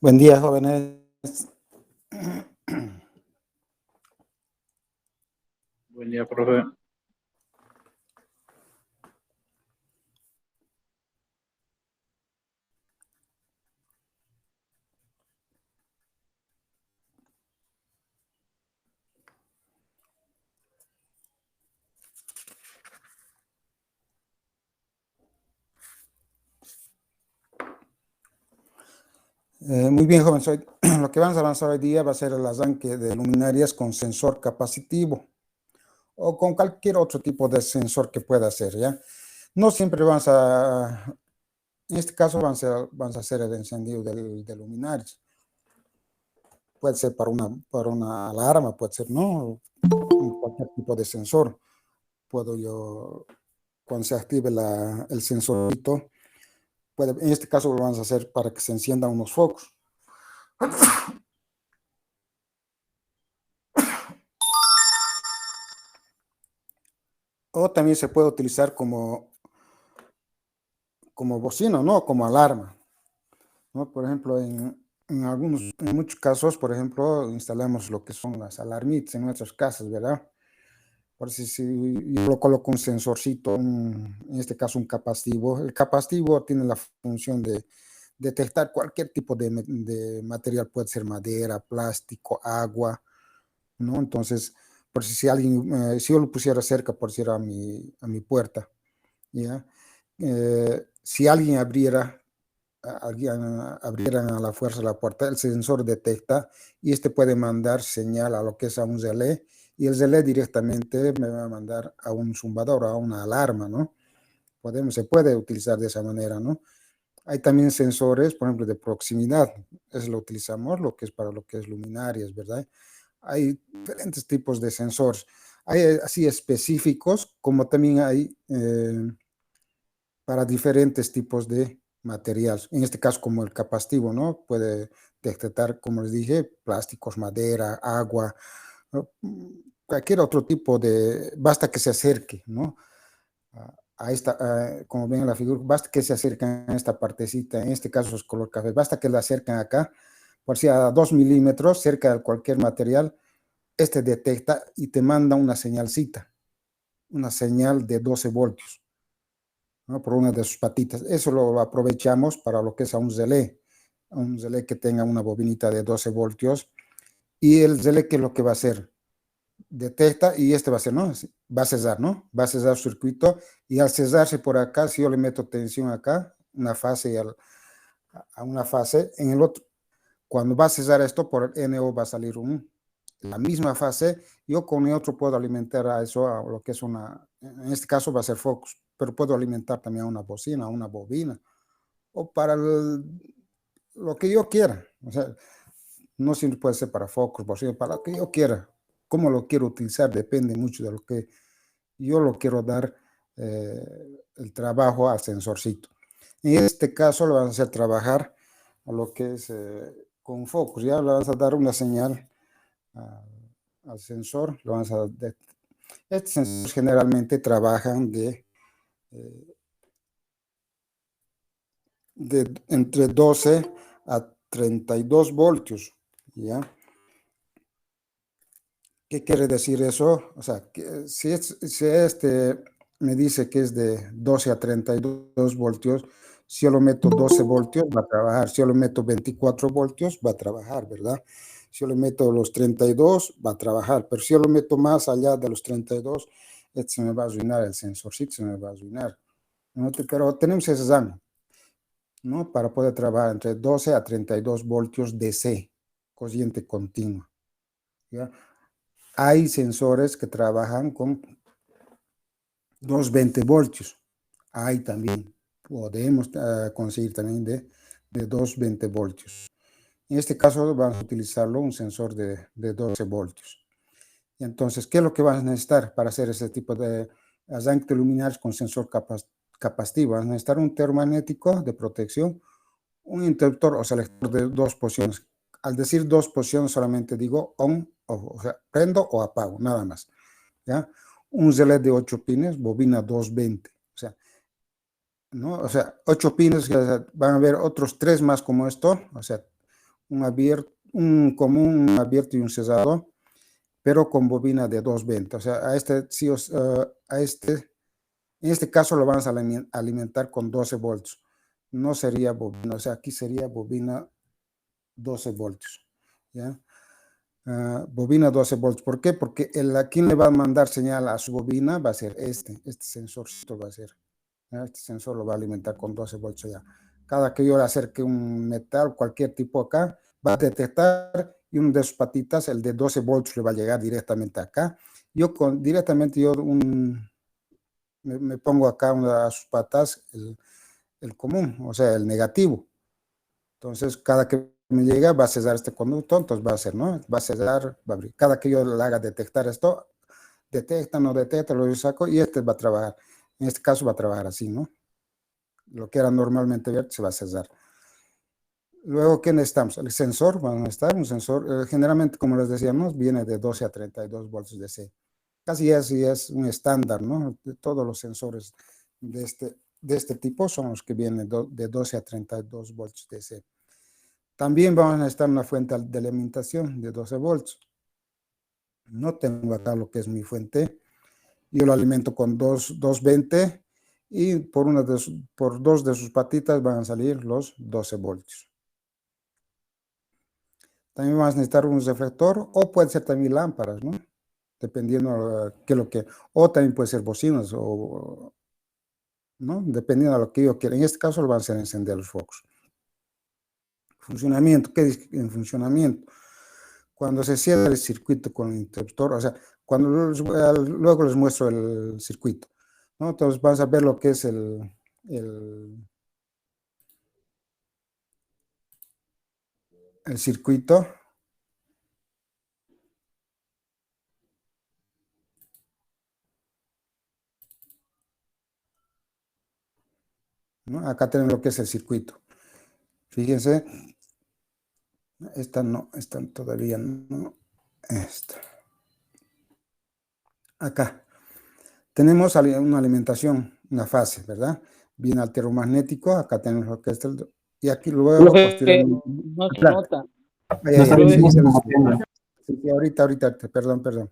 Buen día, jóvenes. Buen día, profe. Muy bien, jóvenes. Lo que vamos a avanzar hoy día va a ser el arranque de luminarias con sensor capacitivo o con cualquier otro tipo de sensor que pueda ser, ¿ya? No siempre en este caso vamos a hacer el encendido de luminarias. Puede ser para una alarma, puede ser, ¿no? Cualquier tipo de sensor. Puedo yo, cuando se active el sensorito, en este caso lo vamos a hacer para que se enciendan unos focos. O también se puede utilizar como bocina, ¿no? Como alarma, ¿no? Por ejemplo, en muchos casos, por ejemplo, instalamos lo que son las alarmitas en nuestras casas, ¿verdad? Por si yo lo coloco un sensorcito, en este caso un capacitivo. El capacitivo tiene la función de detectar cualquier tipo de material, puede ser madera, plástico, agua, ¿no? Entonces, por si alguien, si yo lo pusiera cerca, por decir a mi puerta, ¿ya? Si alguien abrieran a la fuerza la puerta, el sensor detecta y este puede mandar señal a lo que es a un relé y el relé directamente me va a mandar a un zumbador, a una alarma, ¿no? Se puede utilizar de esa manera, ¿no? Hay también sensores, por ejemplo, de proximidad. Eso lo utilizamos, lo que es para lo que es luminarias, ¿verdad? Hay diferentes tipos de sensores. Hay así específicos, como también hay para diferentes tipos de materiales. En este caso, como el capacitivo, ¿no? Puede detectar, como les dije, plásticos, madera, agua, ¿no? Cualquier otro tipo basta que se acerque, ¿no? Como ven en la figura, basta que se acerquen a esta partecita, en este caso es color café, basta que la acerquen acá, por si a 2 milímetros, cerca de cualquier material, este detecta y te manda una señalcita, una señal de 12 voltios, ¿no? Por una de sus patitas. Eso lo aprovechamos para lo que es a un relé que tenga una bobinita de 12 voltios. Y el relé, ¿qué es lo que va a hacer? Detecta y este va a hacer, ¿no? Va a cesar, ¿no? Va a cesar el circuito y al cesarse por acá, si yo le meto tensión acá, una fase a una fase, en el otro, cuando va a cesar esto, por el NO va a salir la misma fase, yo con el otro puedo alimentar a eso, a lo que es en este caso va a ser focus, pero puedo alimentar también a una bocina, a una bobina, o para lo que yo quiera. O sea, no siempre puede ser para focus, bocina, para lo que yo quiera. Cómo lo quiero utilizar depende mucho de lo que yo lo quiero dar el trabajo al sensorcito. En este caso lo vamos a hacer trabajar a lo que es con focus, ya le vamos a dar una señal al sensor, estos sensores generalmente trabajan entre 12 a 32 voltios, ¿ya? ¿Qué quiere decir eso? O sea, que si este me dice que es de 12 a 32 voltios, si yo lo meto 12 voltios, va a trabajar. Si yo lo meto 24 voltios, va a trabajar, ¿verdad? Si yo le meto los 32, va a trabajar. Pero si yo lo meto más allá de los 32, este se me va a arruinar el sensorcito, se me va a arruinar. ¿No? Pero tenemos ese examen, ¿no? Para poder trabajar entre 12 a 32 voltios DC, corriente continua, ¿ya? Hay sensores que trabajan con 220 voltios. Hay también, podemos conseguir también de 220 voltios. En este caso vamos a utilizarlo un sensor de 12 voltios. Y entonces, ¿qué es lo que vas a necesitar para hacer ese tipo de arranque luminarias con sensor capacitivo? Vas a necesitar un termomagnético de protección, un interruptor o selector de dos posiciones. Al decir dos posiciones solamente digo on, o sea, prendo o apago, nada más, ¿ya? Un relé de 8 pines, bobina 220, o sea, ¿no? O sea, 8 pines, o sea, van a haber otros 3 más como esto, o sea, un común, un abierto y un cerrado, pero con bobina de 220. O sea, a este, sí, en este caso lo vamos a alimentar con 12 voltios. No sería bobina, o sea, aquí sería bobina 12 voltios. ¿Ya? Bobina 12 voltios. ¿Por qué? Porque a quien le va a mandar señal a su bobina va a ser este sensorcito va a ser. ¿Ya? Este sensor lo va a alimentar con 12 voltios ya. Cada que yo le acerque un metal, cualquier tipo acá, va a detectar y una de sus patitas, el de 12 voltios, le va a llegar directamente acá. Directamente me pongo acá una de sus patas el común, o sea, el negativo. Entonces, cada que me llega va a cesar este conducto, entonces va a ser, ¿no? Va a cesar, va a abrir. Cada que yo le haga detectar esto, detecta, no detecta, lo saco y este va a trabajar. En este caso va a trabajar así, ¿no? Lo que era normalmente verde se va a cesar. Luego, ¿qué necesitamos? El sensor, va a necesitar un sensor, generalmente, como les decíamos, viene de 12 a 32 voltios DC. Casi es un estándar, ¿no? De todos los sensores de este tipo son los que vienen de 12 a 32 voltios DC. También vamos a necesitar una fuente de alimentación de 12 voltios. No tengo acá lo que es mi fuente. Yo lo alimento con 220 y por dos de sus patitas van a salir los 12 voltios. También vamos a necesitar un reflector o puede ser también lámparas, ¿no? Dependiendo de qué lo que... O también puede ser bocinas, ¿no? Dependiendo de lo que yo quiera. En este caso lo van a hacer encender los focos. Funcionamiento, ¿qué dice en funcionamiento? Cuando se cierra el circuito con el interruptor, o sea, luego les muestro el circuito, ¿no? Entonces vamos a ver lo que es el circuito. ¿No? Acá tenemos lo que es el circuito. Fíjense, esta todavía no. Esta. Acá tenemos una alimentación, una fase, ¿verdad? Viene alteromagnético, acá tenemos lo que es y aquí luego Profe, posteriormente. no se Claro, nota. ahí, Profe, sí, ahorita, perdón.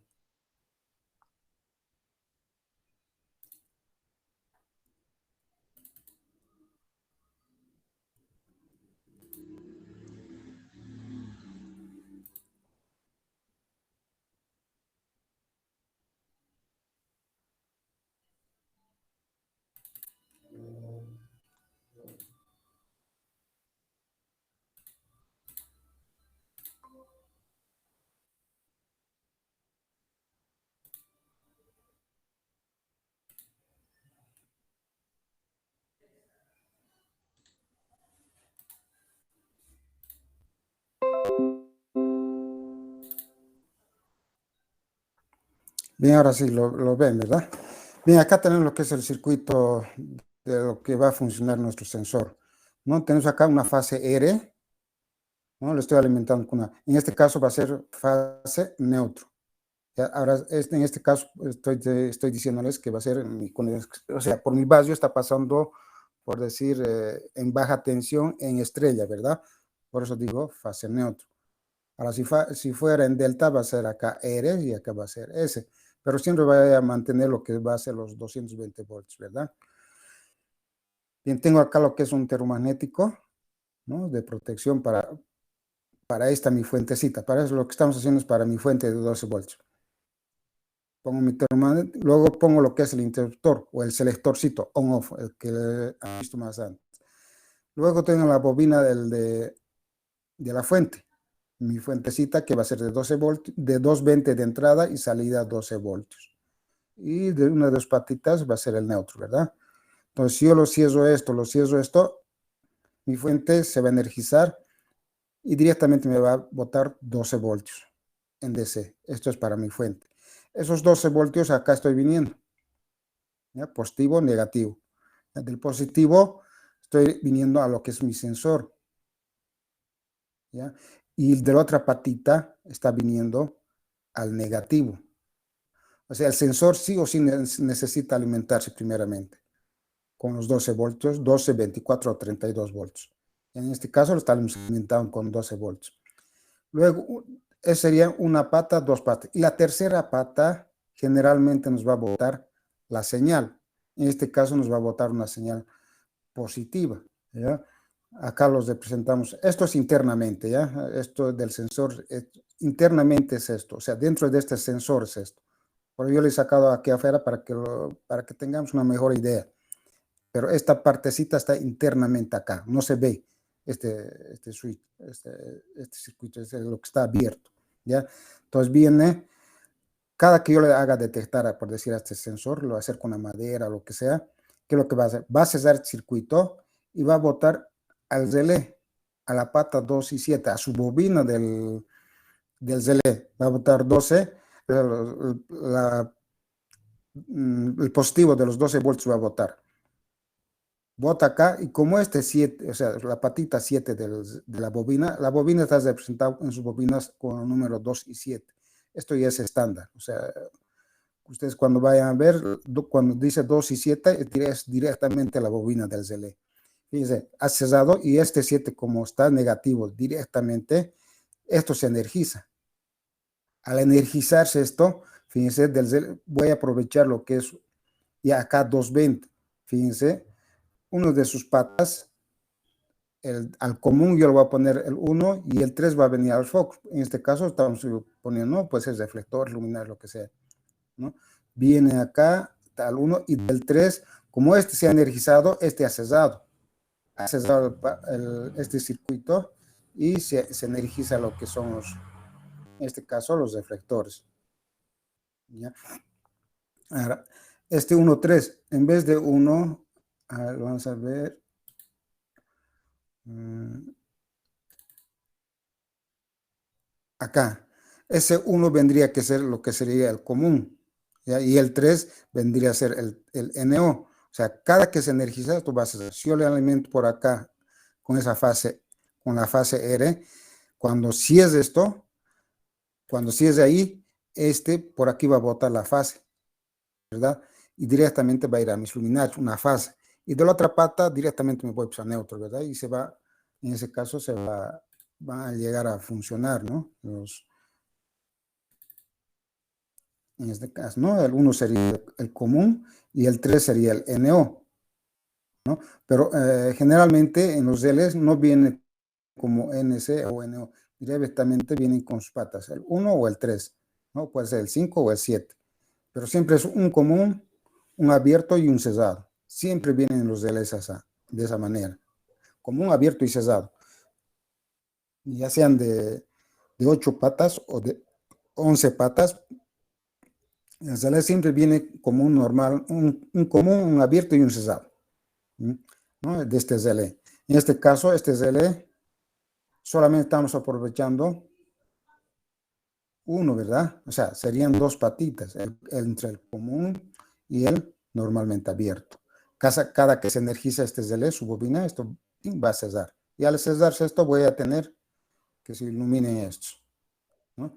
Bien, ahora sí lo ven, ¿verdad? Bien, acá tenemos lo que es el circuito de lo que va a funcionar nuestro sensor, ¿no? Tenemos acá una fase R, ¿no? Lo estoy alimentando con una, en este caso va a ser fase neutro. ¿Ya? Ahora, en este caso estoy diciéndoles que va a ser, o sea, por mi vacío está pasando, por decir, en baja tensión en estrella, ¿verdad? Por eso digo fase neutro. Ahora, si fuera en delta, va a ser acá R y acá va a ser S. Pero siempre va a mantener lo que va a ser los 220 volts, ¿verdad? Bien, tengo acá lo que es un termomagnético, ¿no? De protección para esta mi fuentecita. Para eso lo que estamos haciendo es para mi fuente de 12 volts. Pongo mi termomagnético, luego pongo lo que es el interruptor o el selectorcito on-off, el que he visto más antes. Luego tengo la bobina de la fuente. Mi fuentecita que va a ser de 12 voltios, de 220 de entrada y salida 12 voltios. Y de una de las patitas va a ser el neutro, ¿verdad? Entonces, si yo lo cierro esto, mi fuente se va a energizar y directamente me va a botar 12 voltios en DC. Esto es para mi fuente. Esos 12 voltios acá estoy viniendo, ¿ya? Positivo, negativo. Del positivo estoy viniendo a lo que es mi sensor, ¿ya? Y de la otra patita está viniendo al negativo. O sea, el sensor sí o sí necesita alimentarse primeramente con los 12 voltios, 12, 24 o 32 voltios. En este caso lo estamos alimentando con 12 volts. Luego, esa sería una pata, dos patas. Y la tercera pata generalmente nos va a botar la señal. En este caso nos va a botar una señal positiva, ¿ya? Acá los representamos. Esto es internamente, ¿ya? Esto del sensor, internamente es esto. O sea, dentro de este sensor es esto. Por ello yo le he sacado aquí afuera para que tengamos una mejor idea. Pero esta partecita está internamente acá, no se ve este switch, este circuito, es lo que está abierto, ¿ya? Entonces viene, cada que yo le haga detectar, por decir, a este sensor, lo va a hacer con la madera, lo que sea, ¿qué es lo que va a hacer? Va a cesar el circuito y va a botar al relé, a la pata 2 y 7, a su bobina del relé, va a botar 12, el positivo de los 12 volts va a botar. Bota acá, y como este 7, o sea, la patita 7 de la bobina está representada en sus bobinas con el número 2 y 7. Esto ya es estándar, o sea, ustedes cuando vayan a ver, cuando dice 2 y 7, es directamente la bobina del relé. Fíjense, ha cesado y este 7 como está negativo directamente, esto se energiza. Al energizarse esto, fíjense, voy a aprovechar lo que es, y acá 220, fíjense, uno de sus patas, al común yo le voy a poner el 1 y el 3 va a venir al foco. En este caso estamos poniendo, ¿no? Pues el reflector, luminar, lo que sea, ¿no? Viene acá al 1 y del 3, como este se ha energizado, este ha cesado este circuito y se energiza lo que son en este caso los reflectores, ¿ya? Ahora, este 1-3, en vez de 1, vamos a ver, acá, ese 1 vendría que ser lo que sería el común, ¿ya? Y el 3 vendría a ser el NO. O sea, cada que se energiza, esto va a ser, si yo le alimento por acá con esa fase, con la fase R, cuando cierre esto, cuando cierre ahí, por aquí va a botar la fase, ¿verdad? Y directamente va a ir a mis luminarios, una fase. Y de la otra pata, directamente me voy a neutro, ¿verdad? Y se va, en ese caso, va a llegar a funcionar, ¿no? En este caso, ¿no? El 1 sería el común y el 3 sería el NO, ¿no? Pero generalmente en los Ls no viene como NC o NO, directamente vienen con sus patas, el 1 o el 3, ¿no? Puede ser el 5 o el 7, pero siempre es un común, un abierto y un cesado. Siempre vienen los Ls de esa manera, común, abierto y cesado, ya sean de 8 patas o de 11 patas. El relé siempre viene como un normal, un común, un abierto y un cesado, ¿no? De este relé. En este caso, este relé solamente estamos aprovechando uno, ¿verdad? O sea, serían dos patitas, entre el común y el normalmente abierto. Cada que se energiza este relé, su bobina, esto va a cesar. Y al cesarse esto, voy a tener que se iluminen estos, ¿no?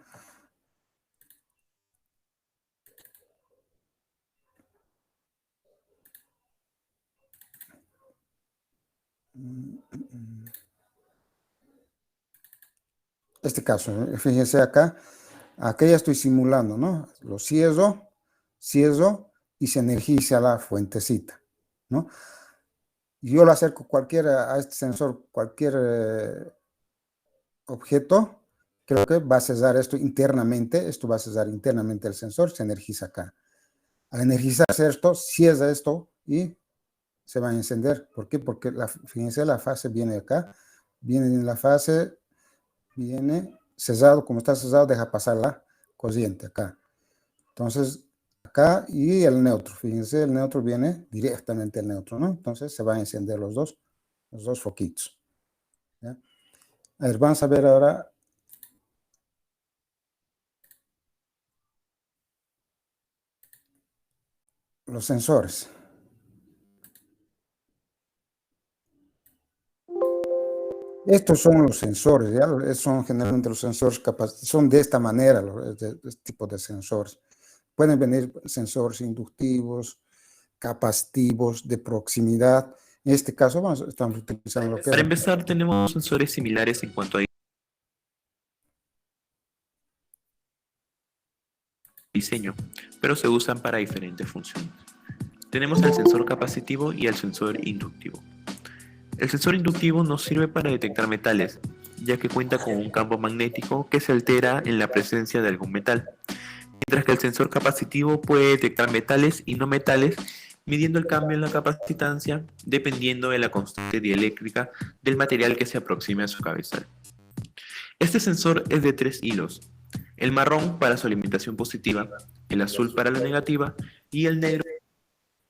Este caso, fíjense acá ya estoy simulando, ¿no? Lo cierro y se energiza la fuentecita, ¿no? Yo lo acerco a este sensor, cualquier objeto, creo que va a cesar esto va a cesar internamente el sensor, se energiza acá. Al energizarse esto, cierra esto y se va a encender. ¿Por qué? Porque fíjense, la fase viene acá, viene en la fase, viene cesado, como está cesado, deja pasar la corriente acá. Entonces, acá y el neutro, fíjense, el neutro viene directamente el neutro, ¿no? Entonces se van a encender los dos foquitos, ¿ya? A ver, vamos a ver ahora los sensores. Estos son los sensores, ¿ya? Son generalmente los sensores son de esta manera, este tipo de sensores. Pueden venir sensores inductivos, capacitivos, de proximidad. En este caso estamos utilizando lo que Para es... empezar, tenemos sensores similares en cuanto a diseño, pero se usan para diferentes funciones. Tenemos el sensor capacitivo y el sensor inductivo. El sensor inductivo nos sirve para detectar metales, ya que cuenta con un campo magnético que se altera en la presencia de algún metal, mientras que el sensor capacitivo puede detectar metales y no metales, midiendo el cambio en la capacitancia dependiendo de la constante dieléctrica del material que se aproxime a su cabezal. Este sensor es de 3 hilos, el marrón para su alimentación positiva, el azul para la negativa y el negro.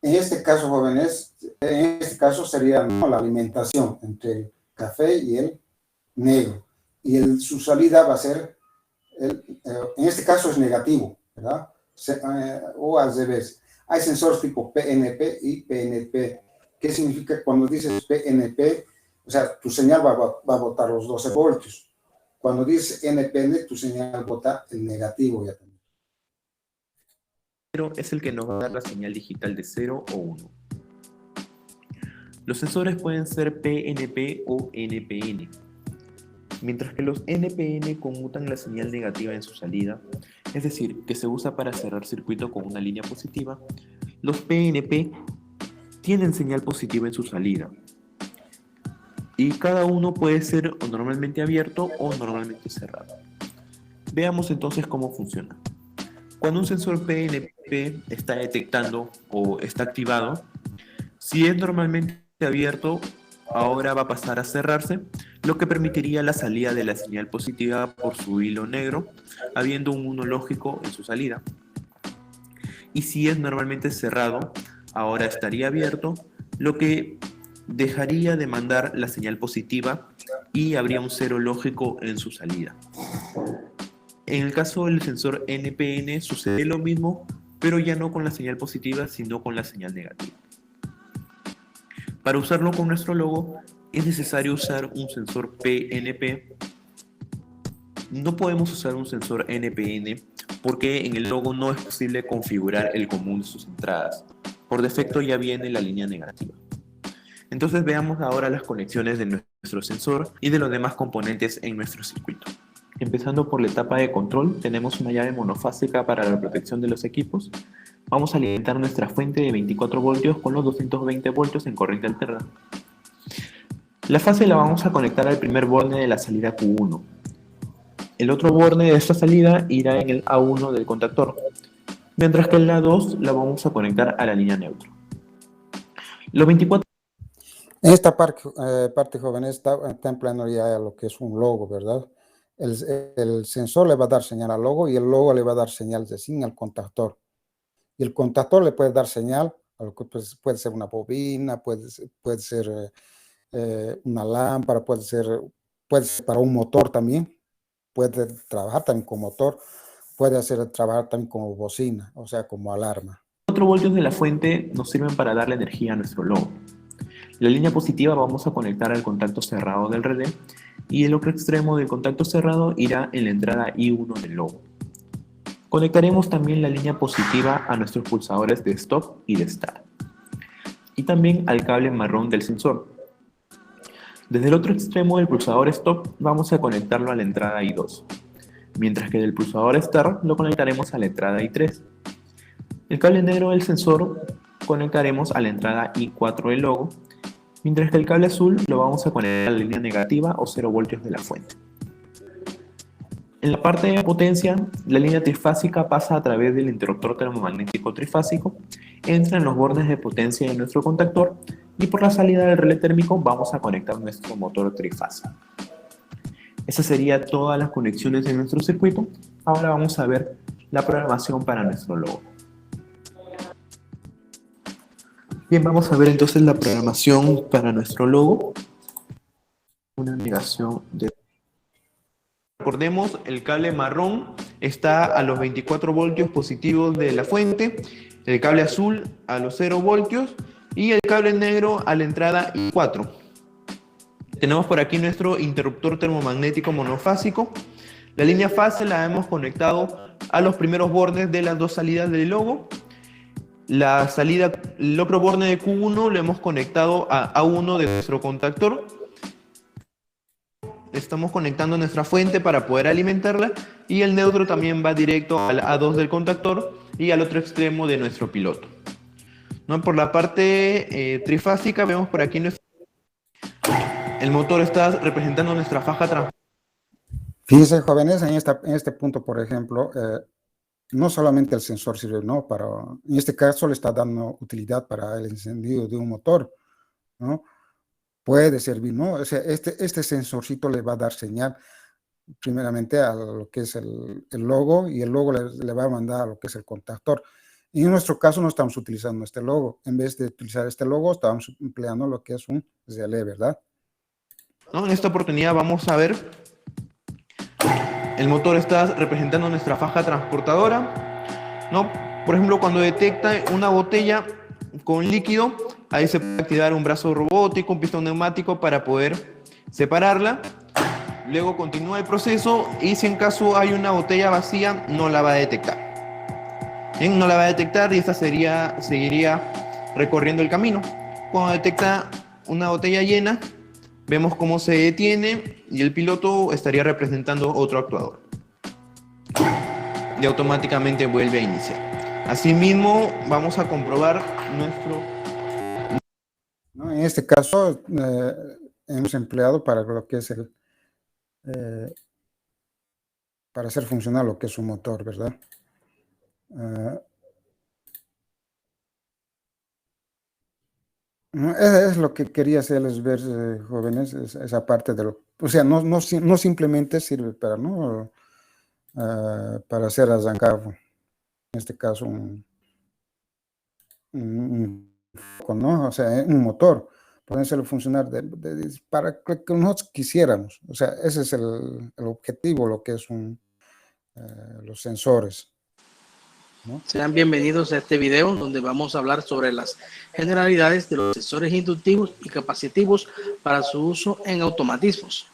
En este caso, jóvenes, en este caso sería, ¿no?, la alimentación entre el café y el negro. Y su salida va a ser, en este caso es negativo, ¿verdad? O al revés. Hay sensores tipo PNP y PNP. ¿Qué significa cuando dices PNP? O sea, tu señal va a botar los 12 voltios. Cuando dices NPN, tu señal bota el negativo ya también. Es el que nos va a dar la señal digital de 0 o 1. Los sensores pueden ser PNP o NPN. Mientras que los NPN conmutan la señal negativa en su salida, es decir, que se usa para cerrar circuito con una línea positiva, los PNP tienen señal positiva en su salida. Y cada uno puede ser o normalmente abierto o normalmente cerrado. Veamos entonces cómo funciona. Cuando un sensor PNP está detectando o está activado, si es normalmente abierto, ahora va a pasar a cerrarse, lo que permitiría la salida de la señal positiva por su hilo negro, habiendo un 1 lógico en su salida. Y si es normalmente cerrado, ahora estaría abierto, lo que dejaría de mandar la señal positiva y habría un 0 lógico en su salida. En el caso del sensor NPN sucede lo mismo, pero ya no con la señal positiva, sino con la señal negativa. Para usarlo con nuestro logo, es necesario usar un sensor PNP. No podemos usar un sensor NPN porque en el logo no es posible configurar el común de sus entradas. Por defecto ya viene la línea negativa. Entonces veamos ahora las conexiones de nuestro sensor y de los demás componentes en nuestro circuito. Empezando por la etapa de control, tenemos una llave monofásica para la protección de los equipos. Vamos a alimentar nuestra fuente de 24 voltios con los 220 voltios en corriente alterna. La fase la vamos a conectar al primer borne de la salida Q1. El otro borne de esta salida irá en el A1 del contactor, mientras que el A2 la vamos a conectar a la línea neutro. Los 24... En esta parte joven, está empleando ya lo que es un logo, ¿verdad? El sensor le va a dar señal al logo y el logo le va a dar señal de sin al contactor. Y el contactor le puede dar señal a lo que puede ser una bobina, puede ser una lámpara, puede ser para un motor también, puede trabajar también con motor, puede trabajar también como bocina, o sea, como alarma. 4 voltios de la fuente nos sirven para darle energía a nuestro logo. La línea positiva vamos a conectar al contacto cerrado del relé y el otro extremo del contacto cerrado irá en la entrada I1 del logo. Conectaremos también la línea positiva a nuestros pulsadores de stop y de start y también al cable marrón del sensor. Desde el otro extremo del pulsador stop vamos a conectarlo a la entrada I2, mientras que del pulsador start lo conectaremos a la entrada I3. El cable negro del sensor conectaremos a la entrada I4 del logo, mientras que el cable azul lo vamos a conectar a la línea negativa o 0 voltios de la fuente. En la parte de potencia, la línea trifásica pasa a través del interruptor termomagnético trifásico, entra en los bornes de potencia de nuestro contactor y por la salida del relé térmico vamos a conectar nuestro motor trifásico. Esa sería todas las conexiones de nuestro circuito. Ahora vamos a ver la programación para nuestro logo. Bien, vamos a ver entonces la programación para nuestro logo. Una negación de... Recordemos, el cable marrón está a los 24 voltios positivos de la fuente, el cable azul a los 0 voltios y el cable negro a la entrada I4. Tenemos por aquí nuestro interruptor termomagnético monofásico. La línea fase la hemos conectado a los primeros bordes de las dos salidas del logo. La salida, el otro borne de Q1 lo hemos conectado a A1 de nuestro contactor. Estamos conectando nuestra fuente para poder alimentarla, y el neutro también va directo al A2 del contactor y al otro extremo de nuestro piloto. ¿No? Por la parte trifásica vemos por aquí el motor está representando nuestra faja transversal. Fíjense, jóvenes, en este punto, por ejemplo, no solamente el sensor sirve, ¿no? En este caso le está dando utilidad para el encendido de un motor, ¿no? Puede servir, ¿no? O sea, este sensorcito le va a dar señal primeramente a lo que es el logo, y el logo le va a mandar a lo que es el contactor. Y en nuestro caso no estamos utilizando este logo. En vez de utilizar este logo, estamos empleando lo que es un relé, ¿verdad? ¿No? En esta oportunidad vamos a ver, el motor está representando nuestra faja transportadora, ¿no? Por ejemplo, cuando detecta una botella con líquido, ahí se puede activar un brazo robótico, un pistón neumático para poder separarla. Luego continúa el proceso, y si en caso hay una botella vacía, no la va a detectar. Bien, no la va a detectar, y esta seguiría recorriendo el camino. Cuando detecta una botella llena, vemos cómo se detiene, y el piloto estaría representando otro actuador. Y automáticamente vuelve a iniciar. Asimismo, vamos a comprobar nuestro... ¿No? En este caso, hemos empleado para lo que es para hacer funcionar lo que es un motor, ¿verdad? Es lo que quería hacerles ver, jóvenes, esa parte de lo... O sea, no simplemente sirve para, ¿no? Para hacer arrancar, en este caso, un foco, ¿no? O sea, un motor. Pueden hacerlo funcionar para que nosotros quisiéramos. O sea, ese es el objetivo, lo que es los sensores, ¿no? Sean bienvenidos a este video donde vamos a hablar sobre las generalidades de los sensores inductivos y capacitivos para su uso en automatismos.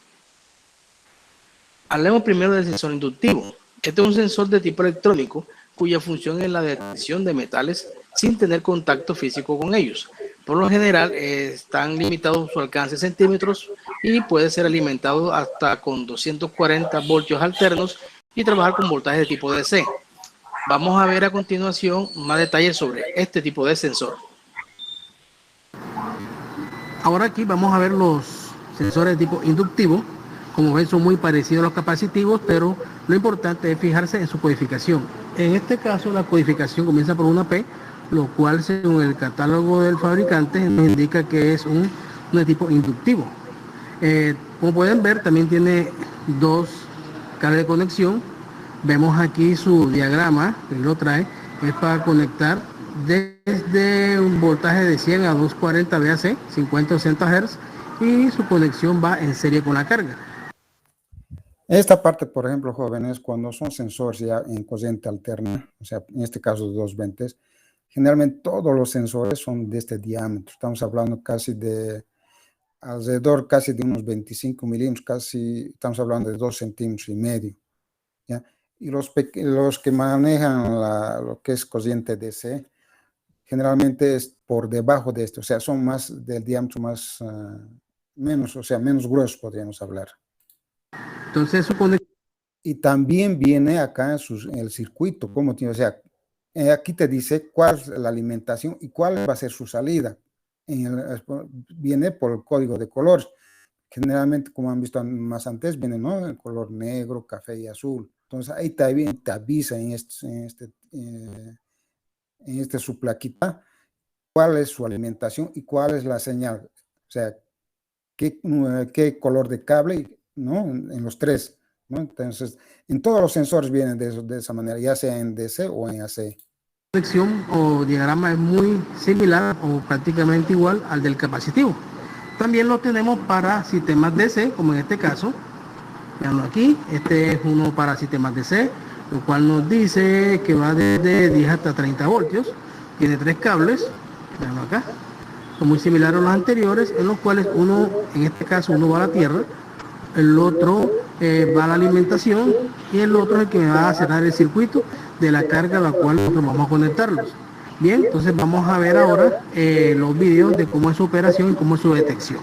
Hablemos primero del sensor inductivo. Este es un sensor de tipo electrónico cuya función es la detección de metales sin tener contacto físico con ellos. Por lo general están limitados su alcance en centímetros y puede ser alimentado hasta con 240 voltios alternos y trabajar con voltaje de tipo DC. Vamos a ver a continuación más detalles sobre este tipo de sensor. Ahora aquí vamos a ver los sensores de tipo inductivo. Como ven, son muy parecidos a los capacitivos, pero lo importante es fijarse en su codificación. En este caso, la codificación comienza por una P, lo cual según el catálogo del fabricante nos indica que es un de tipo inductivo. Como pueden ver, también tiene dos cables de conexión. Vemos aquí su diagrama, que lo trae, es para conectar desde un voltaje de 100 a 240 VAC, 50 o 60 Hz, y su conexión va en serie con la carga. Esta parte, por ejemplo, jóvenes, cuando son sensores ya en corriente alterna, o sea, en este caso de 220, generalmente todos los sensores son de este diámetro. Estamos hablando casi de alrededor casi de unos 25 milímetros, casi estamos hablando de 2,5 centímetros, ¿ya? Y los que manejan lo que es corriente DC, generalmente es por debajo de esto, o sea, son más del diámetro menos gruesos, podríamos hablar. Entonces supone... Y también viene acá en el circuito, como tiene, o sea, aquí te dice cuál es la alimentación y cuál va a ser su salida. Viene por el código de colores. Generalmente, como han visto más antes, viene, ¿no?, el color negro, café y azul. Entonces ahí te avisa en su plaquita cuál es su alimentación y cuál es la señal. O sea, qué color de cable, ¿no? En los tres, ¿no? Entonces, en todos los sensores vienen de esa manera, ya sea en DC o en AC. La conexión o diagrama es muy similar o prácticamente igual al del capacitivo. También lo tenemos para sistemas DC, como en este caso. Veanlo aquí, este es uno para sistemas DC, lo cual nos dice que va desde 10 hasta 30 voltios. Tiene 3 cables, veanlo acá. Son muy similares a los anteriores, en los cuales uno, en este caso, uno va a la tierra, el otro va a la alimentación y el otro es el que va a cerrar el circuito de la carga a la cual nosotros vamos a conectarlos. Bien, entonces vamos a ver ahora los videos de cómo es su operación y cómo es su detección.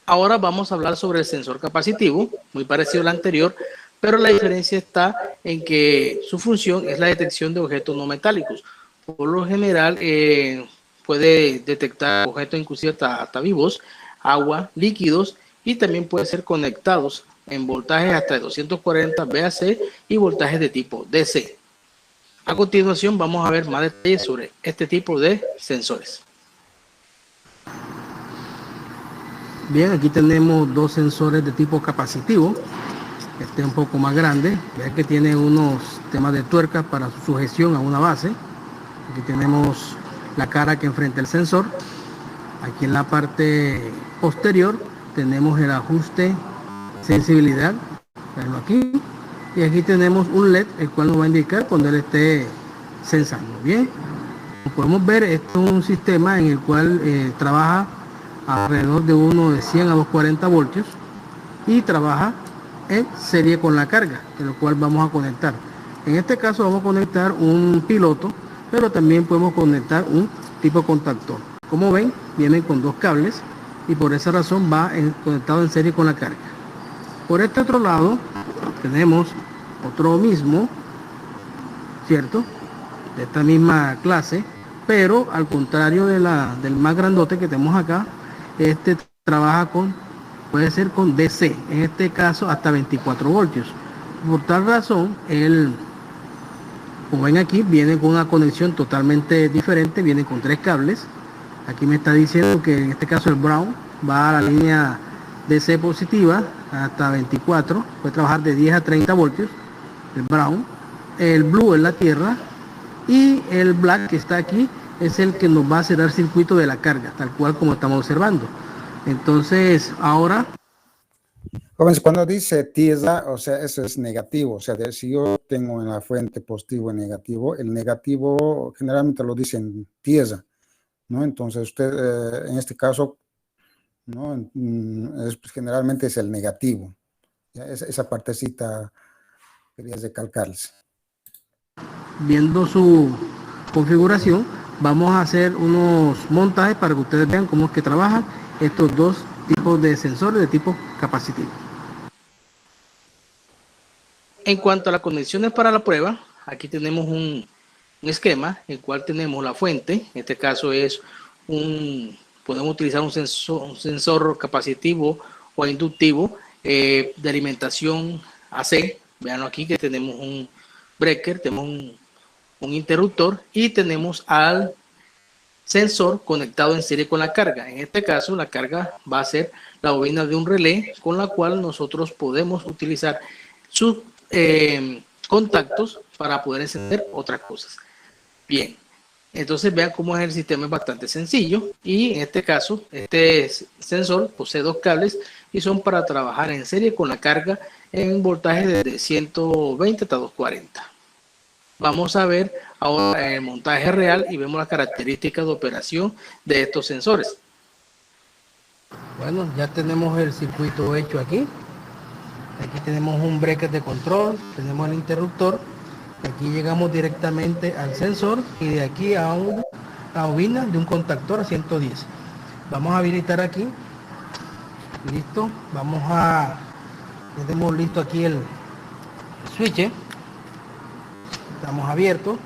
Ahora vamos a hablar sobre el sensor capacitivo, muy parecido al anterior, pero la diferencia está en que su función es la detección de objetos no metálicos. Por lo general, puede detectar objetos inclusive hasta vivos, agua, líquidos, y también puede ser conectados en voltajes hasta de 240 VAC y voltajes de tipo DC. A continuación vamos a ver más detalles sobre este tipo de sensores. Bien, aquí tenemos dos sensores de tipo capacitivo. Este es un poco más grande, ya que tiene unos temas de tuerca para su sujeción a una base. Aquí tenemos la cara que enfrenta el sensor. Aquí en la parte posterior tenemos el ajuste sensibilidad, verlo aquí. Y aquí tenemos un LED, el cual nos va a indicar cuando él esté sensando. Bien, como podemos ver, esto es un sistema en el cual trabaja alrededor de uno de 100 a 240 voltios y trabaja en serie con la carga, de lo cual vamos a conectar. En este caso vamos a conectar un piloto, pero también podemos conectar un tipo contactor. Como ven, vienen con dos cables y por esa razón va conectado en serie con la carga. Por este otro lado tenemos otro mismo, ¿cierto? De esta misma clase, pero al contrario del más grandote que tenemos acá, este trabaja puede ser con DC, en este caso hasta 24 voltios. Por tal razón, como ven aquí, viene con una conexión totalmente diferente, viene con tres cables. Aquí me está diciendo que en este caso el brown va a la línea DC positiva hasta 24, puede trabajar de 10 a 30 voltios, el brown. El blue es la tierra y el black que está aquí es el que nos va a cerrar circuito de la carga, tal cual como estamos observando. Entonces, ahora... Jóvenes, cuando dice tierra, o sea, eso es negativo. O sea, si yo tengo en la fuente positivo y negativo, el negativo generalmente lo dicen tierra, ¿no? Entonces, usted, en este caso, ¿no? Generalmente es el negativo. ¿Ya? Esa partecita quería recalcarles. Viendo su configuración, vamos a hacer unos montajes para que ustedes vean cómo es que trabajan estos dos tipos de sensores de tipo capacitivo. En cuanto a las condiciones para la prueba, aquí tenemos un esquema, el cual tenemos la fuente, en este caso es podemos utilizar un sensor capacitivo o inductivo de alimentación AC. Vean aquí que tenemos un breaker, tenemos un interruptor y tenemos al sensor conectado en serie con la carga. En este caso, la carga va a ser la bobina de un relé con la cual nosotros podemos utilizar sus contactos para poder encender otras cosas. Bien, entonces vean cómo es el sistema, es bastante sencillo y en este caso, este sensor posee dos cables y son para trabajar en serie con la carga en voltaje de 120 hasta 240. Vamos a ver ahora el montaje real y vemos las características de operación de estos sensores. Bueno, ya tenemos el circuito hecho aquí. Aquí tenemos un breaker de control, tenemos el interruptor. Aquí llegamos directamente al sensor y de aquí a la bobina de un contactor a 110. Vamos a habilitar aquí. Listo. Ya tenemos listo aquí el switch. Estamos abiertos.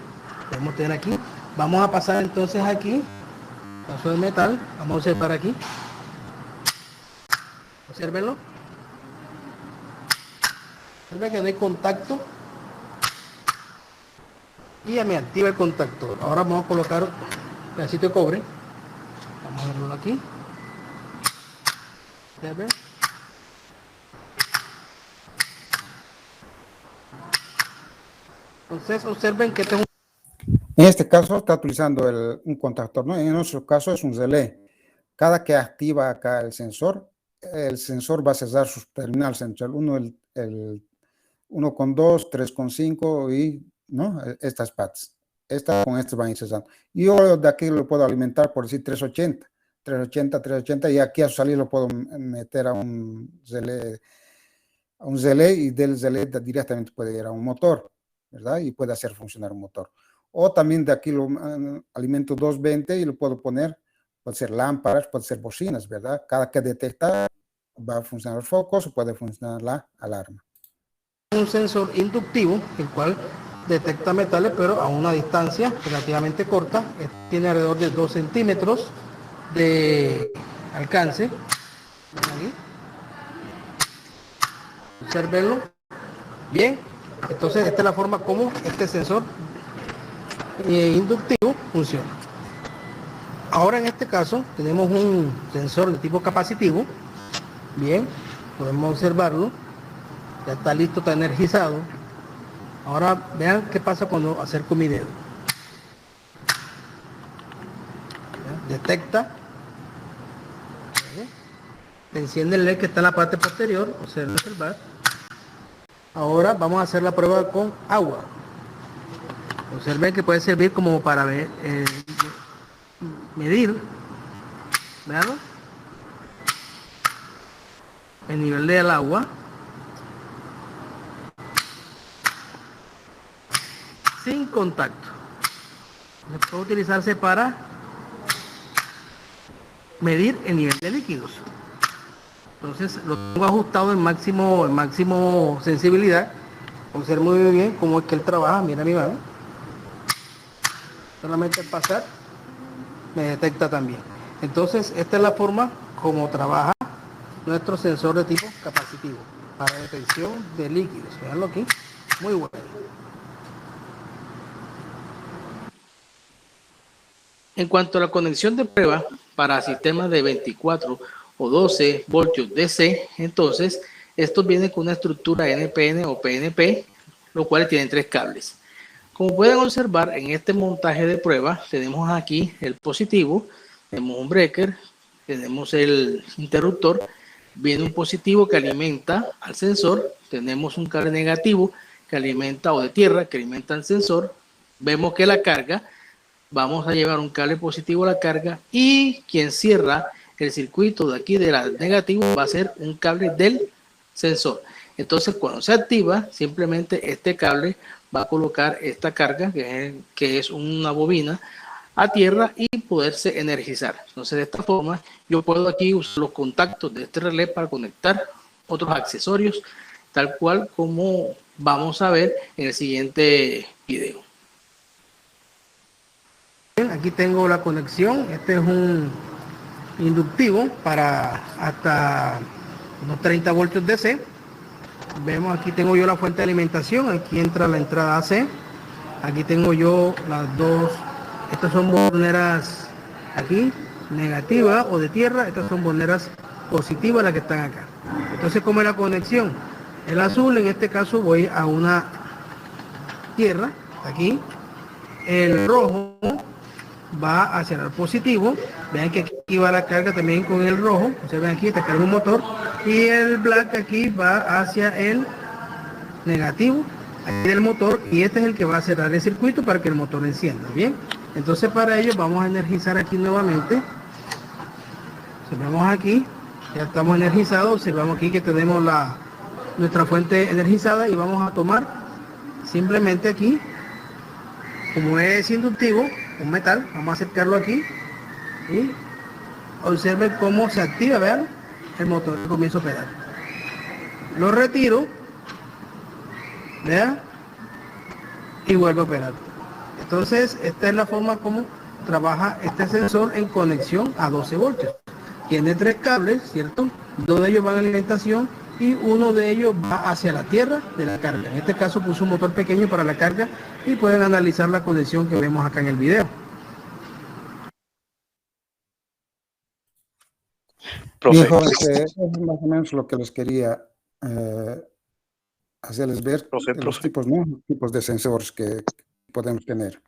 Podemos tener aquí. Vamos a pasar entonces aquí. Paso de metal. Vamos a observar aquí. Obsérvenlo. Observen que no hay contacto. Y ya me activa el contactor. Ahora vamos a colocar un pedacito de cobre. Vamos a verlo aquí. ¿Observen? Entonces observen que este es En este caso está utilizando un contactor, ¿no? En nuestro caso es un relé. Cada que activa acá el sensor va a cerrar sus terminales entre el 1,2, 3,5 y, ¿no? Estas pads. Con estas van a ir cerrando. Y yo de aquí lo puedo alimentar por decir 380 y aquí a salir lo puedo meter a un relé y del relé directamente puede ir a un motor. ¿verdad? Y puede hacer funcionar un motor. O también de aquí lo alimento 220 y lo puedo poner, puede ser lámparas, puede ser bocinas, ¿verdad? Cada que detecta va a funcionar los focos o puede funcionar la alarma. Un sensor inductivo, el cual detecta metales, pero a una distancia relativamente corta. Tiene alrededor de 2 centímetros de alcance. Aquí. Observenlo. Bien. Entonces, esta es la forma como este sensor inductivo funciona. Ahora, en este caso, tenemos un sensor de tipo capacitivo. Bien. Podemos observarlo. Ya está listo, está energizado. Ahora vean qué pasa cuando acerco mi dedo. ¿Ya? Detecta. Enciende el LED que está en la parte posterior. Observar. Ahora vamos a hacer la prueba con agua. Observen que puede servir como para ver, medir, ¿verdad? El nivel del agua. Sin contacto. Puede utilizarse para medir el nivel de líquidos. Entonces lo tengo ajustado en máximo sensibilidad. Observen muy bien cómo es que él trabaja. Mira mi mano. Solamente al pasar me detecta también. Entonces esta es la forma como trabaja nuestro sensor de tipo capacitivo para detección de líquidos. Veanlo aquí. Muy bueno. En cuanto a la conexión de prueba para sistemas de 24 o 12 voltios DC, entonces estos vienen con una estructura NPN o PNP, los cuales tienen 3 cables. Como pueden observar en este montaje de prueba, tenemos aquí el positivo, tenemos un breaker, tenemos el interruptor, viene un positivo que alimenta al sensor, tenemos un cable negativo que alimenta o de tierra que alimenta al sensor, vemos que la carga, vamos a llevar un cable positivo a la carga y quien cierra el circuito de aquí de la negativo va a ser un cable del sensor. Entonces cuando se activa, simplemente este cable va a colocar esta carga, que es una bobina, a tierra y poderse energizar. Entonces de esta forma yo puedo aquí usar los contactos de este relé para conectar otros accesorios, tal cual como vamos a ver en el siguiente video. Aquí tengo la conexión. Este es un inductivo para hasta unos 30 voltios DC. Vemos, aquí tengo yo la fuente de alimentación. Aquí entra la entrada AC. Aquí tengo yo las dos. Estas son boneras aquí, negativas o de tierra. Estas son boneras positivas, las que están acá. Entonces, ¿cómo es la conexión? El azul, en este caso, voy a una tierra. Aquí. El rojo va hacia el positivo. Vean que aquí va la carga también con el rojo. Observen aquí, está carga un motor. Y el black aquí va hacia el negativo aquí del motor. Y este es el que va a cerrar el circuito para que el motor encienda. Bien. Entonces para ello vamos a energizar aquí nuevamente. Observamos aquí. Ya estamos energizados. Observamos aquí que tenemos nuestra fuente energizada. Y vamos a tomar simplemente aquí. Como es inductivo, un metal, vamos a acercarlo aquí y observen cómo se activa, vean, el motor comienza a operar. Lo retiro, vean, y vuelve a operar. Entonces, esta es la forma como trabaja este sensor en conexión a 12 voltios. Tiene 3 cables, ¿cierto? 2 de ellos van a alimentación y uno de ellos va hacia la tierra de la carga. En este caso puso un motor pequeño para la carga y pueden analizar la conexión que vemos acá en el video. Bien, jóvenes, es más o menos lo que les quería hacerles ver, los tipos, ¿no? Tipos de sensores que podemos tener.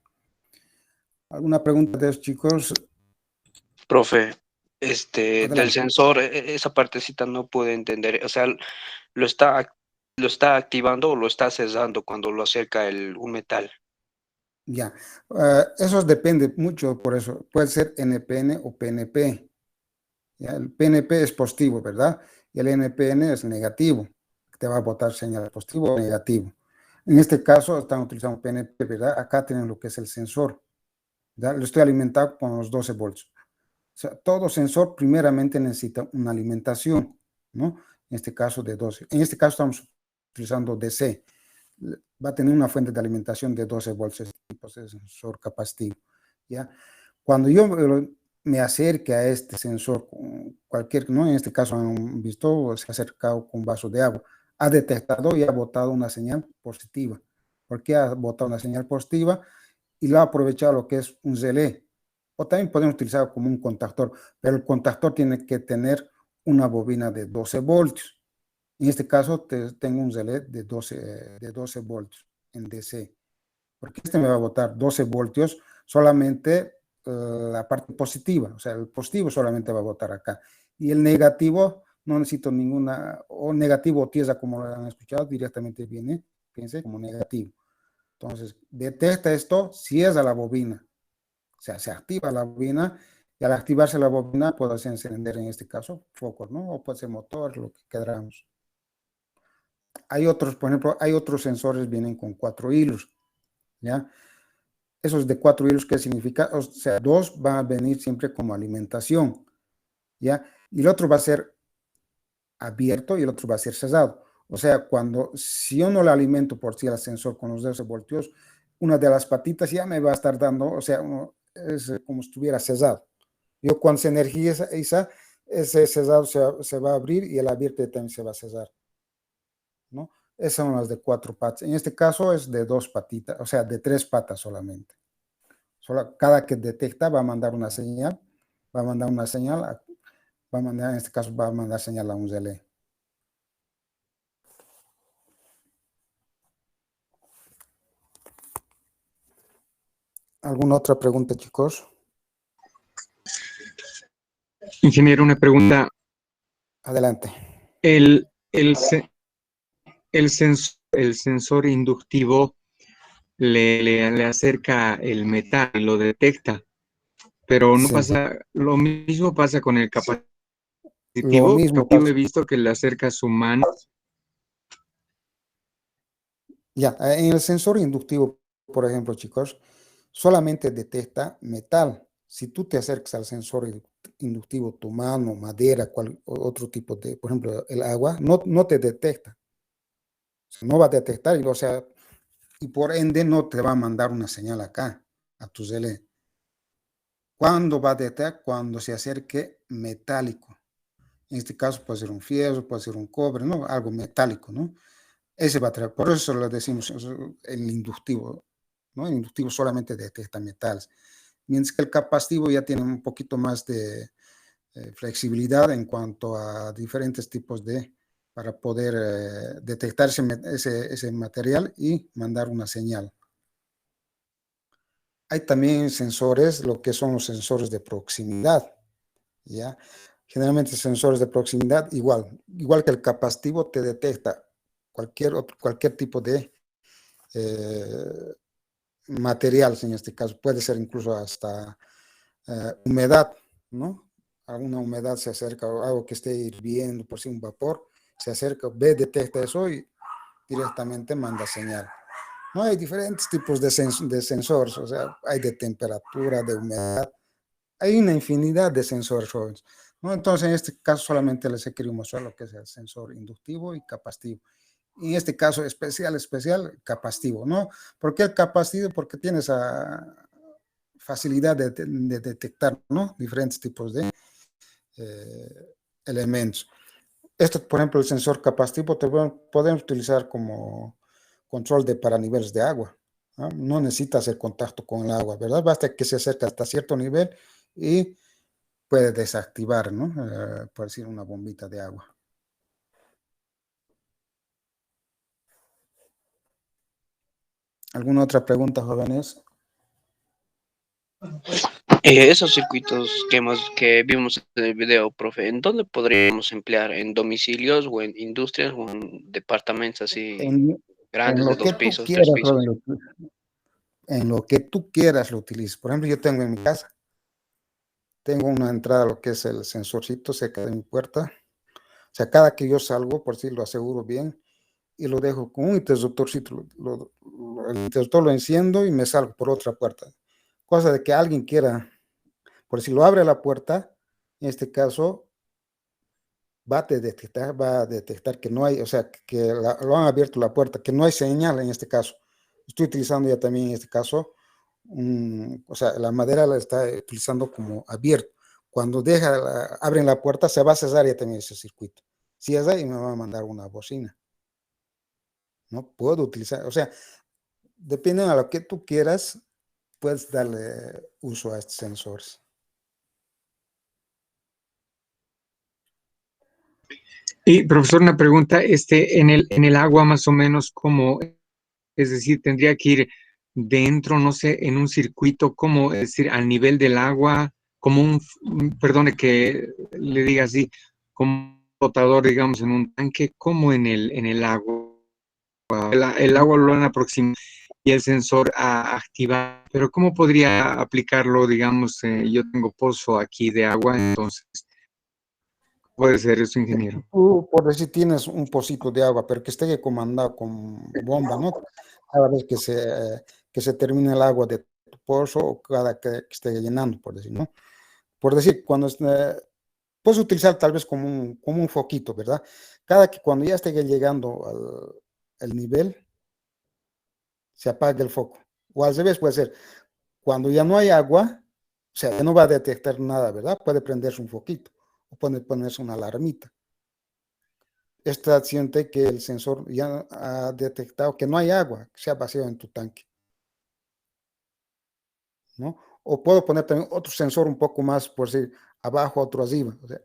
¿Alguna pregunta de los chicos? Profe, Adelante. del sensor, esa partecita no pude entender. O sea, ¿lo está activando o lo está cesando cuando lo acerca un metal? Ya, eso depende mucho, por eso puede ser NPN o PNP. ¿Ya? El PNP es positivo, ¿verdad? Y el NPN es negativo, te va a botar señal positivo o negativo. En este caso están utilizando PNP, ¿verdad? Acá tienen lo que es el sensor, ¿verdad? Lo estoy alimentando con los 12 voltios. O sea, todo sensor primeramente necesita una alimentación, ¿no? En este caso de 12. En este caso estamos utilizando DC. Va a tener una fuente de alimentación de 12 voltios, tipo de sensor capacitivo, ¿ya? Cuando yo me acerque a este sensor, cualquier, ¿no? En este caso han visto, se ha acercado con un vaso de agua, ha detectado y ha botado una señal positiva. ¿Por qué ha botado una señal positiva? Y lo ha aprovechado lo que es un relé. O también podemos utilizarlo como un contactor, pero el contactor tiene que tener una bobina de 12 voltios. En este caso tengo un relé de 12 voltios en DC, porque este me va a botar 12 voltios solamente la parte positiva, o sea, el positivo solamente va a botar acá. Y el negativo no necesito ninguna, o negativo o tierra como lo han escuchado, directamente viene, fíjense, como negativo. Entonces, detecta esto, cierra la bobina, o sea, se activa la bobina, y al activarse la bobina puede hacer encender, en este caso, focos, ¿no? O puede ser motor, lo que queramos. Hay otros, por ejemplo, hay otros sensores que vienen con 4 hilos, ¿ya? Esos de 4 hilos, ¿qué significa? O sea, 2 van a venir siempre como alimentación, ¿ya? Y el otro va a ser abierto y el otro va a ser cerrado. O sea, si yo no le alimento por sí al sensor con los 12 voltios, una de las patitas ya me va a estar dando, o sea, es como si estuviera cerrado. Yo cuando se energiza ese cerrado se va a abrir y el abierto también se va a cerrar, ¿no? Esas son las de 4 patas. En este caso es de 2 patitas, o sea, de 3 patas solamente. Cada que detecta va a mandar una señal, va a mandar una señal, va a mandar, en este caso va a mandar señal a un relé. ¿Alguna otra pregunta, chicos? Ingeniero, una pregunta. Adelante. El, el, se- el sensor inductivo le acerca el metal y lo detecta, pero no Sí, pasa, lo mismo pasa con el lo capacitivo. mismo Yo he pasa. visto que le acerca su mano. Ya, en el sensor inductivo, por ejemplo, chicos, solamente detecta metal. Si tú te acercas al sensor inductivo, tu mano, madera, otro tipo de, por ejemplo, el agua, no te detecta. No va a detectar, o sea, y por ende no te va a mandar una señal acá, a tu relé. ¿Cuándo va a detectar? Cuando se acerque metálico. En este caso puede ser un fierro, puede ser un cobre, ¿no? Algo metálico, ¿no? Ese va a traer, por eso lo decimos el inductivo, ¿no? El inductivo solamente detecta metales, mientras que el capacitivo ya tiene un poquito más de flexibilidad en cuanto a diferentes tipos para poder detectar ese material y mandar una señal. Hay también sensores, lo que son los sensores de proximidad, ¿ya? Generalmente sensores de proximidad, igual que el capacitivo, te detecta cualquier tipo de eh, materiales en este caso, puede ser incluso hasta humedad, ¿no? Alguna humedad se acerca o algo que esté hirviendo, por si un vapor, se acerca, detecta eso y directamente manda señal. No hay diferentes tipos de sensores, o sea, hay de temperatura, de humedad, hay una infinidad de sensores jóvenes, ¿no? Entonces, en este caso solamente les he querido mostrar lo que es el sensor inductivo y capacitivo. En este caso especial, capacitivo, ¿no? ¿Por qué el capacitivo? Porque tiene esa facilidad de detectar, ¿no? Diferentes tipos de elementos. Esto, por ejemplo, el sensor capacitivo podemos utilizar como control para niveles de agua, ¿no? No necesita hacer contacto con el agua, ¿verdad? Basta que se acerque hasta cierto nivel y puede desactivar, ¿no? Por decir, una bombita de agua. ¿Alguna otra pregunta, jóvenes? Esos circuitos que vimos en el video, profe, ¿en dónde podríamos emplear? ¿En domicilios o en industrias o en departamentos así En, en grandes de lo que 2 tú pisos, 3 quieras, pisos? en lo que tú quieras lo utilices. Por ejemplo, yo tengo en mi casa, tengo una entrada a lo que es el sensorcito cerca de mi puerta. O sea, cada que yo salgo, por si lo aseguro bien, y lo dejo con un interruptorcito. El interruptor lo enciendo y me salgo por otra puerta. Cosa de que alguien quiera, por si lo abre la puerta, en este caso, va a detectar que no hay, o sea, que lo han abierto la puerta, que no hay señal en este caso. Estoy utilizando ya también en este caso, o sea, la madera la está utilizando como abierto. Cuando abren la puerta, se va a cesar ya también ese circuito. Cierra y me va a mandar una bocina. No puedo utilizar, o sea, depende de lo que tú quieras, puedes darle uso a estos sensores. Y profesor, una pregunta, en el agua más o menos, ¿cómo? Es decir, tendría que ir dentro, no sé, en un circuito, como, es decir, al nivel del agua, como perdone que le diga así, como un flotador, digamos, en un tanque, como en el agua. El agua lo van a aproximar y el sensor a activar, pero ¿cómo podría aplicarlo, digamos, yo tengo pozo aquí de agua, entonces, puede ser eso, ingeniero? Tú, por decir, tienes un pocito de agua, pero que esté comandado con bomba, ¿no? Cada vez que se termine el agua de tu pozo o cada que esté llenando, por decir, ¿no? Por decir, puedes utilizar tal vez como un foquito, ¿verdad? Cuando ya esté llegando al nivel, se apaga el foco. O al revés puede ser, cuando ya no hay agua, o sea, ya no va a detectar nada, ¿verdad? Puede prenderse un foquito o puede ponerse una alarmita. Esta siente que el sensor ya ha detectado que no hay agua, que se ha vaciado en tu tanque, ¿no? O puedo poner también otro sensor un poco más, por decir, abajo, otro arriba. O sea,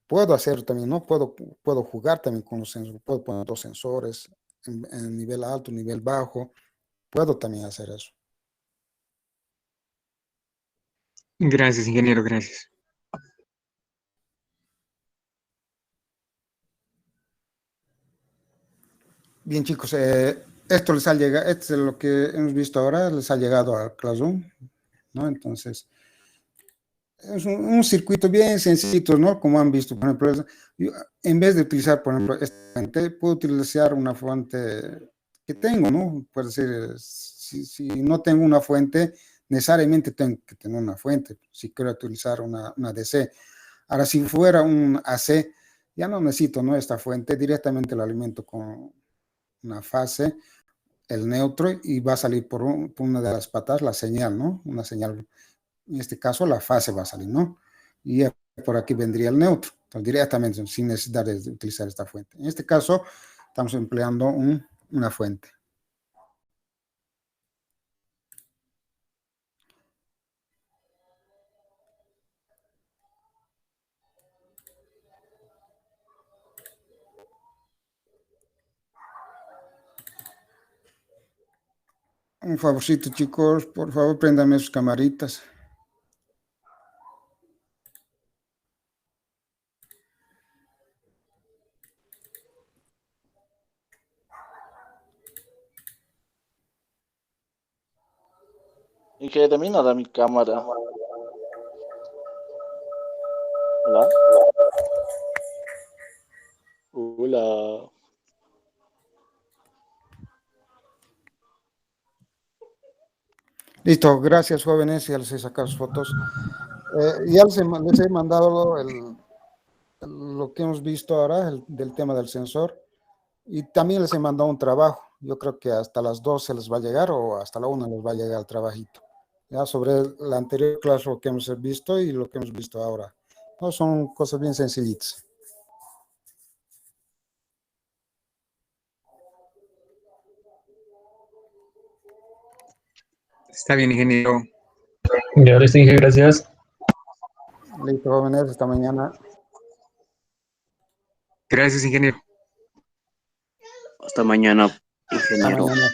puedo hacer también, ¿no? Puedo jugar también con los sensores, puedo poner dos sensores en nivel alto, nivel bajo, puedo también hacer eso. Gracias, ingeniero, gracias. Bien, chicos, esto les ha llegado, esto es lo que hemos visto ahora, les ha llegado al Classroom, ¿no? Entonces, es un circuito bien sencillo, ¿no? Como han visto, por ejemplo, yo, en vez de utilizar, por ejemplo, esta fuente, puedo utilizar una fuente que tengo, ¿no? Puede decir, si no tengo una fuente, necesariamente tengo que tener una fuente, si quiero utilizar una DC. Ahora, si fuera un AC, ya no necesito, ¿no? Esta fuente, directamente lo alimento con una fase, el neutro, y va a salir por una de las patas la señal, ¿no? Una señal, en este caso la fase va a salir, ¿no? Y por aquí vendría el neutro, entonces directamente sin necesidad de utilizar esta fuente. En este caso estamos empleando una fuente. Un favorcito, chicos, por favor, préndanme sus camaritas. Y que termina de mi cámara. Hola. Hola. Listo, gracias, jóvenes, ya les he sacado sus fotos. Ya les he mandado lo que hemos visto ahora, del tema del sensor, y también les he mandado un trabajo. Yo creo que hasta las 12 les va a llegar o hasta la 1 les va a llegar el trabajito. Ya sobre la anterior clase, lo que hemos visto y lo que hemos visto ahora. No, son cosas bien sencillitas. Está bien, ingeniero. Y ahora sí, gracias. Listo, jóvenes, hasta mañana. Gracias, ingeniero. Hasta mañana, Hasta ingeniero. mañana.